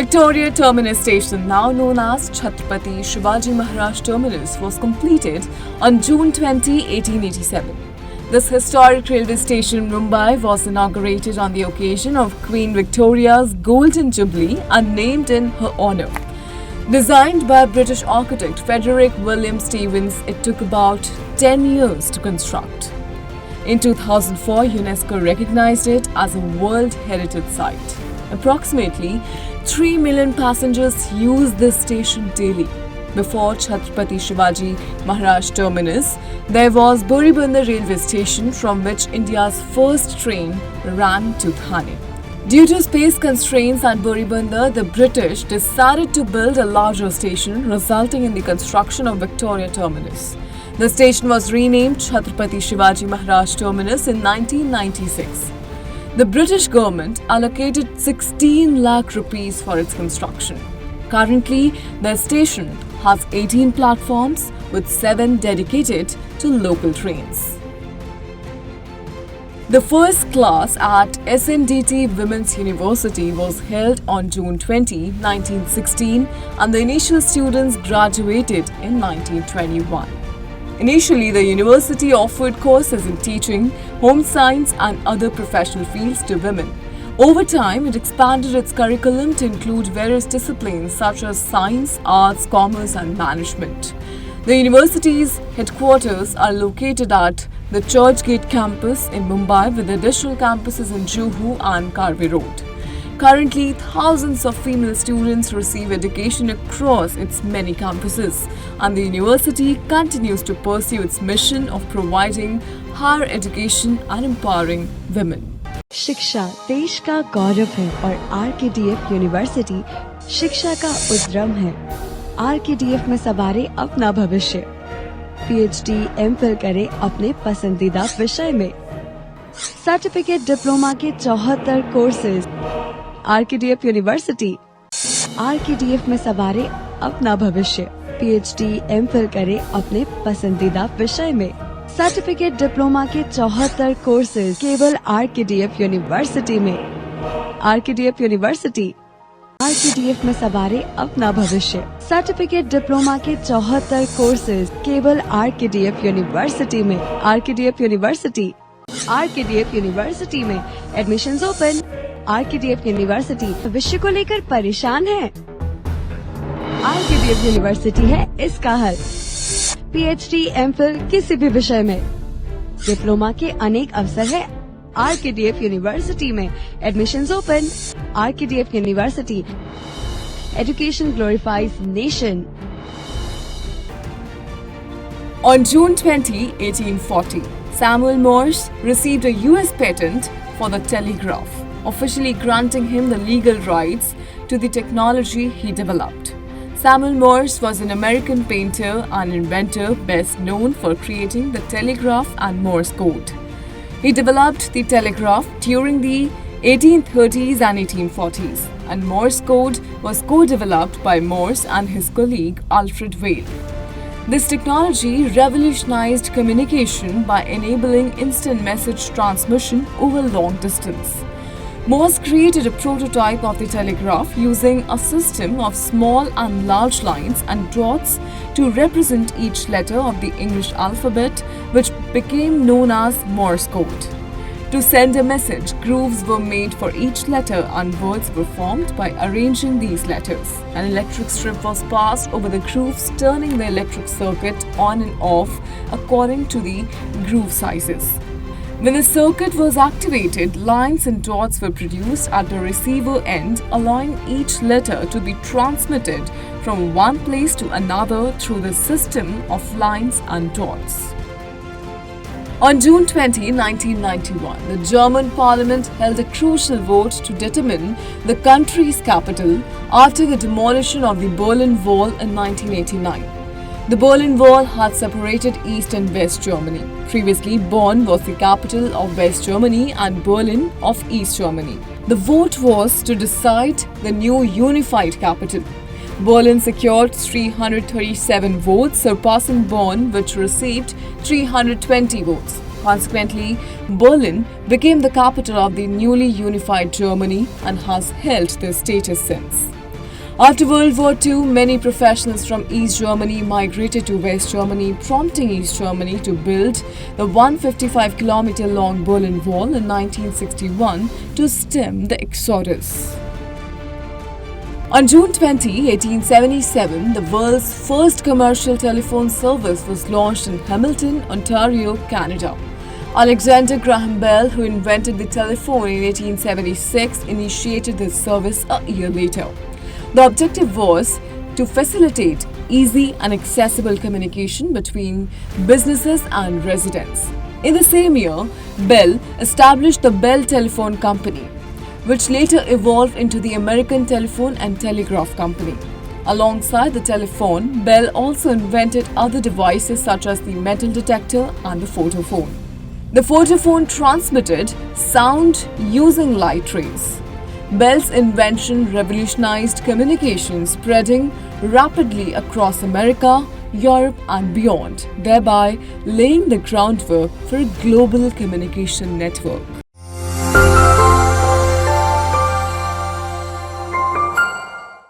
Victoria Terminus Station, now known as Chhatrapati Shivaji Maharaj Terminus, was completed on June 20, 1887. This historic railway station in Mumbai was inaugurated on the occasion of Queen Victoria's Golden Jubilee and named in her honour. Designed by British architect Frederick William Stevens, it took about 10 years to construct. In 2004, UNESCO recognized it as a World Heritage Site. Approximately 3 million passengers use this station daily. Before Chhatrapati Shivaji Maharaj Terminus, there was Boribandar railway station from which India's first train ran to Thane. Due to space constraints at Boribandar, the British decided to build a larger station, resulting in the construction of Victoria Terminus. The station was renamed Chhatrapati Shivaji Maharaj Terminus in 1996. The British government allocated 16 lakh rupees for its construction. Currently, the station has 18 platforms with 7 dedicated to local trains. The first class at SNDT Women's University was held on June 20, 1916, and the initial students graduated in 1921. Initially, the university offered courses in teaching, home science and other professional fields to women. Over time, it expanded its curriculum to include various disciplines such as science, arts, commerce and management. The university's headquarters are located at the Churchgate campus in Mumbai, with additional campuses in Juhu and Karve Road. Currently, thousands of female students receive education across its many campuses, and the university continues to pursue its mission of providing higher education and empowering women. शिक्षा देश का गौरव है और RKDF university शिक्षा का उद्यम है। RKDF में सवारे अपना भविष्य। पीएचडी, एमफिल करें अपने पसंदीदा विषय में। सर्टिफिकेट डिप्लोमा के 74 कोर्सेज। RKDF university. आरकेडीएफ में सवारे अपना भविष्य। पीएचडी, एमफिल करें अपने पसंदीदा विषय में। सर्टिफिकेट डिप्लोमा के 74 कोर्सेज केवल आरकेडीएफ यूनिवर्सिटी में। RKDF university. आरकेडीएफ में सवारे अपना भविष्य। सर्टिफिकेट डिप्लोमा के 74 कोर्सेज केवल आरकेडीएफ यूनिवर्सिटी में। RKDF university. आरकेडीएफ यूनिवर्सिटी में एडमिशंस ओपन। आरकेडीएफ यूनिवर्सिटी भविष्य को लेकर परेशान है? आरकेडीएफ यूनिवर्सिटी है इसका हल। पीएचडी, एमफिल किसी भी विषय में। डिप्लोमा के अनेक अवसर है आरकेडीएफ यूनिवर्सिटी में। Admissions open. RKDF university. Education glorifies nation. On June 20, 1840, Samuel Morse received a US patent for the telegraph, officially granting him the legal rights to the technology he developed. Samuel Morse was an American painter and inventor best known for creating the telegraph and Morse code. He developed the telegraph during the 1830s and 1840s, and Morse code was co-developed by Morse and his colleague Alfred Vail. This technology revolutionized communication by enabling instant message transmission over long distance. Morse created a prototype of the telegraph using a system of small and large lines and dots to represent each letter of the English alphabet, which became known as Morse code. To send a message, grooves were made for each letter and words were formed by arranging these letters. An electric strip was passed over the grooves, turning the electric circuit on and off according to the groove sizes. When the circuit was activated, lines and dots were produced at the receiver end, allowing each letter to be transmitted from one place to another through the system of lines and dots. On June 20, 1991, the German parliament held a crucial vote to determine the country's capital after the demolition of the Berlin Wall in 1989. The Berlin Wall had separated East and West Germany. Previously, Bonn was the capital of West Germany and Berlin of East Germany. The vote was to decide the new unified capital. Berlin secured 337 votes, surpassing Bonn, which received 320 votes. Consequently, Berlin became the capital of the newly unified Germany and has held this status since. After World War II, many professionals from East Germany migrated to West Germany, prompting East Germany to build the 155-kilometer long Berlin Wall in 1961 to stem the exodus. On June 20, 1877, the world's first commercial telephone service was launched in Hamilton, Ontario, Canada. Alexander Graham Bell, who invented the telephone in 1876, initiated this service a year later. The objective was to facilitate easy and accessible communication between businesses and residents. In the same year, Bell established the Bell Telephone Company, which later evolved into the American Telephone and Telegraph Company. Alongside the telephone, Bell also invented other devices such as the metal detector and the photophone. The photophone transmitted sound using light rays. Bell's invention revolutionized communication, spreading rapidly across America, Europe, and beyond, thereby laying the groundwork for a global communication network.